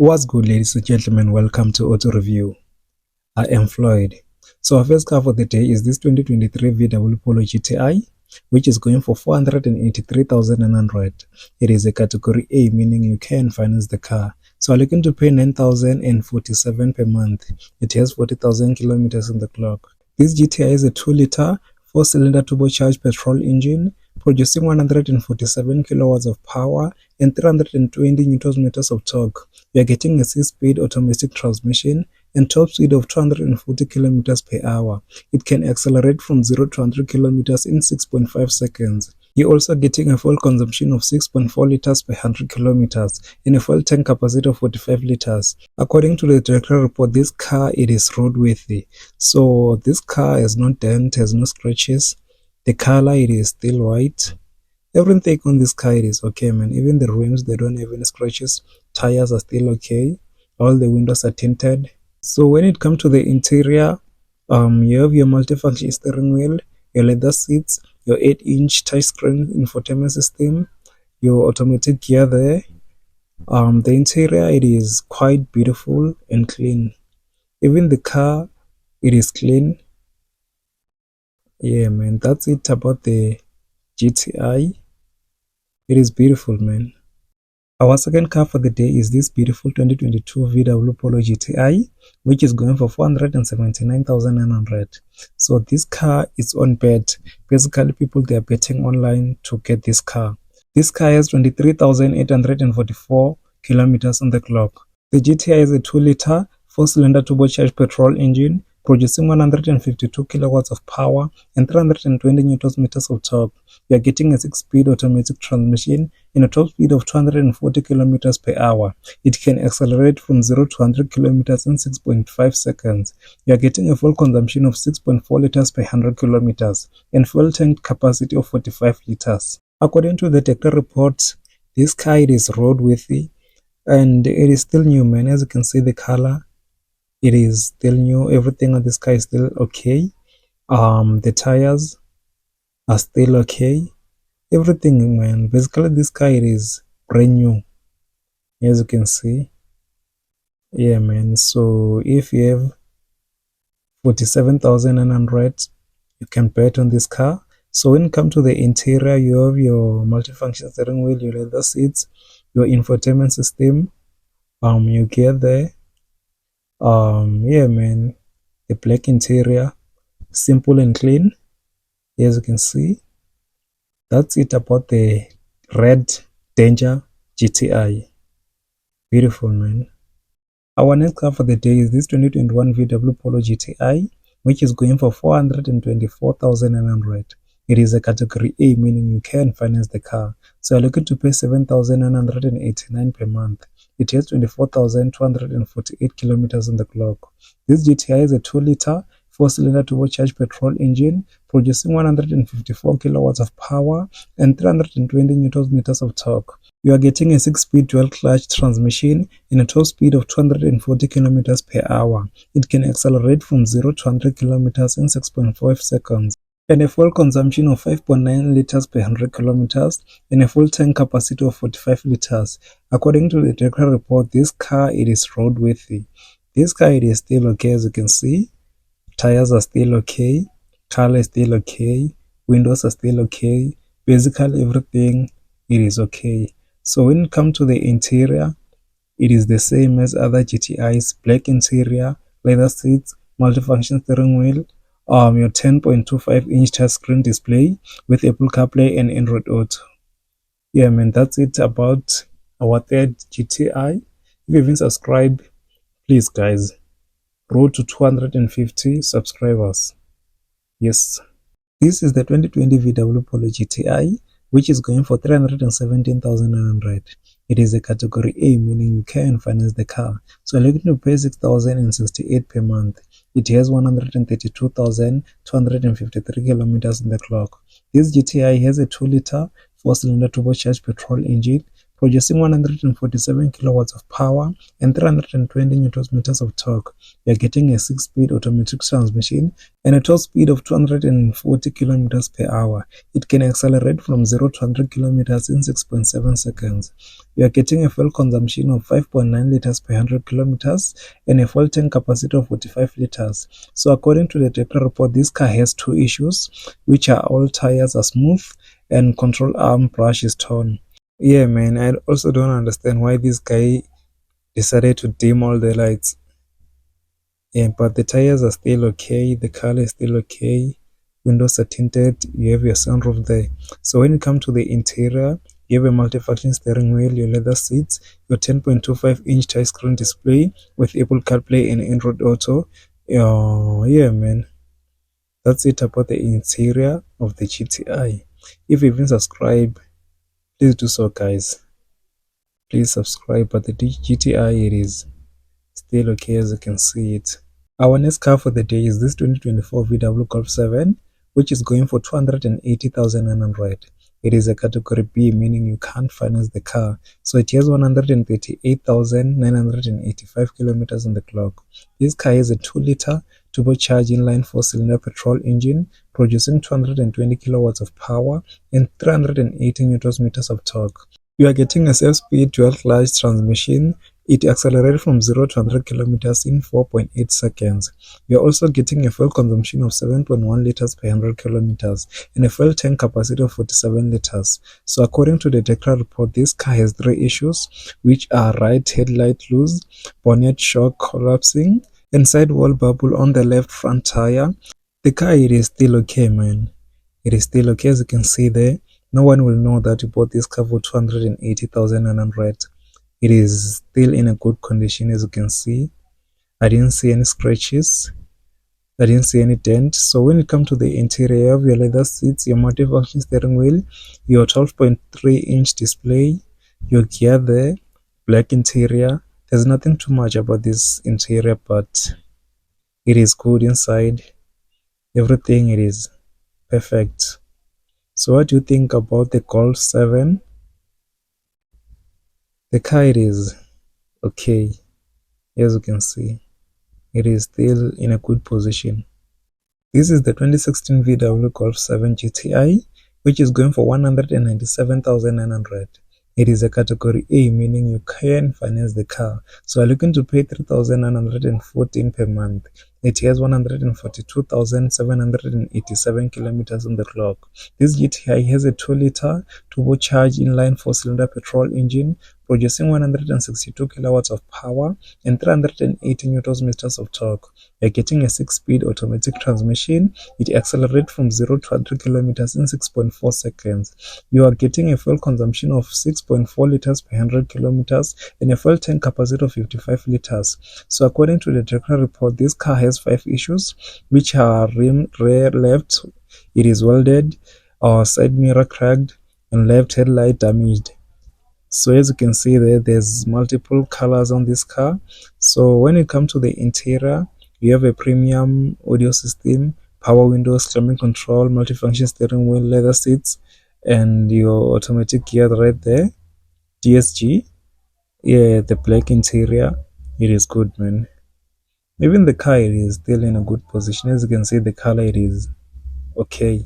What's good, ladies and gentlemen? Welcome to Auto Review. I am Floyd. So our first car for the day is this 2023 VW Polo GTI, which is going for 483,900. It is a category A, meaning you can finance the car. So I'm looking to pay 9,047 per month. It has 40,000 kilometers on the clock. This GTI is a 2-liter 4-cylinder turbocharged petrol engine producing 147 kilowatts of power and 320 newton meters of torque. You are getting a 6-speed automatic transmission and top speed of 240 kilometers per hour. It can accelerate from 0 to 100 kilometers in 6.5 seconds. You're also getting a fuel consumption of 6.4 liters per 100 kilometers and a fuel tank capacity of 45 liters. According to the director report, this car it is roadworthy. So this car has no dent, has no scratches. The color it is still white. Everything on this car it is okay, man. Even the rims, they don't have any scratches. Tires are still okay. All the windows are tinted. So when it comes to the interior, you have your multifunction steering wheel, your leather seats, your 8-inch touchscreen infotainment system, your automatic gear there. The interior it is quite beautiful and clean. Even the car it is clean. Yeah, man, that's it about the GTI. It is beautiful, man. Our second car for the day is this beautiful 2022 VW Polo GTI, which is going for 479,900. So this car is on bet. Basically, people they are betting online to get this car. This car has 23,844 kilometers on the clock. The GTI is a 2-liter 4-cylinder turbocharged petrol engine producing 152 kilowatts of power and 320 newton meters of torque. You are getting a 6-speed automatic transmission and a top speed of 240 kilometers per hour. It can accelerate from 0 to 100 kilometers in 6.5 seconds. You are getting a fuel consumption of 6.4 liters per 100 kilometers and fuel tank capacity of 45 liters. According to the technical report, this car is roadworthy and it is still new, man. As you can see, the color it is still new. Everything on this car is still okay. The tires are still okay. Everything, man. Basically, this car it is brand new, as you can see. Yeah, man. So if you have 47,900, you can bet on this car. So when it comes to the interior, you have your multifunction steering wheel, your leather seats, your infotainment system, your gear there. Yeah, man. The black interior, simple and clean, as you can see. That's it about the red Danger GTI. Beautiful, man. Our next car for the day is this 2021 VW Polo GTI, which is going for 424,900. It is a category A, meaning you can finance the car. So you're looking to pay 7,989 per month. It has 24,248 kilometers on the clock. This GTI is a 2-liter 4-cylinder turbocharged petrol engine producing 154 kilowatts of power and 320 newton meters of torque. You are getting a 6-speed dual-clutch transmission and a top speed of 240 kilometers per hour. It can accelerate from 0 to 100 kilometers in 6.5 seconds. And a fuel consumption of 5.9 liters per 100 kilometers and a full tank capacity of 45 liters. According to the technical report, this car it is roadworthy. This car it is still okay, as you can see. Tires are still okay, color is still okay, windows are still okay. Basically everything it is okay. So when it comes to the interior, it is the same as other GTIs. Black interior, leather seats, multifunction steering wheel, your 10.25-inch touchscreen display with Apple CarPlay and Android Auto. Yeah, man, that's it about our third GTI. If you haven't subscribed, please, guys, road to 250 subscribers. Yes, this is the 2020 VW Polo GTI, which is going for 317,900. It is a category A, meaning you can finance the car. So you're looking to pay 6,068 per month. It has 132,253 kilometers on the clock. This GTI has a 2-liter 4-cylinder turbocharged petrol engine producing 147 kilowatts of power and 320 newton meters of torque. You're getting a 6-speed automatic transmission and a top speed of 240 kilometers per hour. It can accelerate from 0 to 100 kilometers in 6.7 seconds. You are getting a fuel consumption of 5.9 liters per 100 kilometers and a fuel tank capacity of 45 liters. So according to the technical report, this car has two issues, which are all tires are smooth and control arm brush is torn. Yeah, man, I also don't understand why this guy decided to dim all the lights. Yeah, but the tires are still okay, the color is still okay, windows are tinted, you have your sunroof there. So when it comes to the interior, you have a multifunction steering wheel, your leather seats, your 10.25-inch touchscreen display with Apple CarPlay and Android Auto. Yeah, man, that's it about the interior of the GTI. If you haven't subscribed, please do so, guys. Please subscribe. But the GTI, it is still okay, as you can see it. Our next car for the day is this 2024 VW Golf 7, which is going for 280,900. It is a category B, meaning you can't finance the car. So it has 138,985 kilometers on the clock. This car has a 2-liter turbocharged inline 4-cylinder petrol engine, producing 220 kilowatts of power and 380 newton meters of torque. You are getting a 7-speed dual-clutch transmission. It accelerated from 0 to 100 kilometers in 4.8 seconds. You are also getting a fuel consumption of 7.1 liters per 100 kilometers and a fuel tank capacity of 47 liters. So according to the technical report, this car has 3 issues, which are right headlight loose, bonnet shock collapsing, and sidewall bubble on the left front tire. The car, it is still okay, man. It is still okay, as you can see there. No one will know that you bought this car for 280,900. It is still in a good condition, as you can see. I didn't see any scratches. I didn't see any dent. So when it comes to the interior, you have your leather seats, your multifunction steering wheel, your 12.3-inch display, your gear there, black interior. There's nothing too much about this interior, but it is good inside. Everything, it is perfect. So what do you think about the Golf 7? The car, it is okay, as you can see. It is still in a good position. This is the 2016 VW Golf 7 GTI, which is going for 197,900. It is a category A, meaning you can finance the car. So you're looking to pay 3,914 per month. It has 142,787 kilometers on the clock. This GTI has a 2-liter turbocharged inline 4-cylinder petrol engine, producing 162 kilowatts of power and 380 newton meters of torque. You're getting a 6-speed automatic transmission. It accelerates from 0 to 100 kilometers in 6.4 seconds. You are getting a fuel consumption of 6.4 liters per 100 kilometers and a fuel tank capacity of 55 liters. So according to the technical report, this car has 5 issues, which are rim rear left, it is welded, or side mirror cracked, and left headlight damaged. So as you can see there, there's multiple colors on this car. So when it comes to the interior, you have a premium audio system, power windows, climate control, multifunction steering wheel, leather seats, and your automatic gear right there, DSG. Yeah, the black interior, it is good, man. Even the car, it is still in a good position. As you can see, the color, it is okay.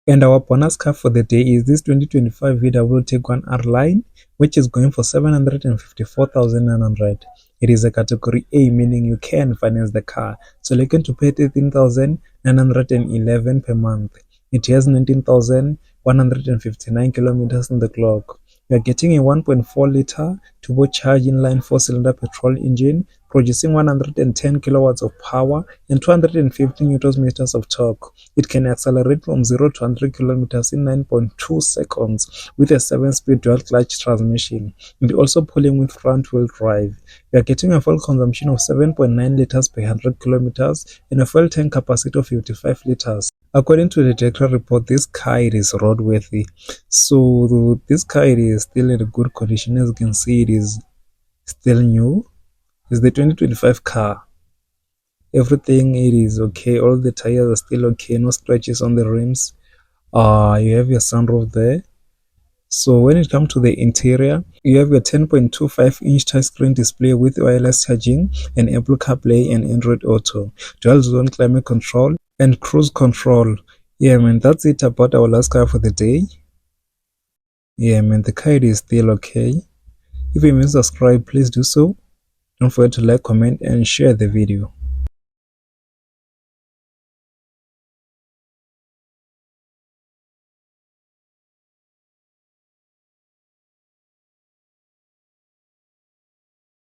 And our bonus car for the day is this 2025 VW Tiguan R Line, which is going for 754,900. It is a category A, meaning you can finance the car. So you're looking to pay 13,911 per month. It has 19,159 kilometers on the clock. You are getting a 1.4-liter turbocharged inline 4-cylinder petrol engine, producing 110 kilowatts of power and 250 newton meters of torque. It can accelerate from 0 to 100 kilometers in 9.2 seconds with a 7-speed dual-clutch transmission, and also pulling with front-wheel drive. You are getting a fuel consumption of 7.9 liters per 100 kilometers and a fuel tank capacity of 55 liters. According to the technical report, this car, it is roadworthy. So this car, it is still in a good condition. As you can see, it is still new. It's the 2025 car. Everything, it is okay. All the tires are still okay. No scratches on the rims. You have your sunroof there. So when it comes to the interior, you have your 10.25-inch touchscreen display with wireless charging and Apple CarPlay and Android Auto, dual zone climate control and cruise control. Yeah man, that's it about our last car for the day. Yeah man, the car is still okay. If you haven't subscribed, please do so. Don't forget to like, comment and share the video.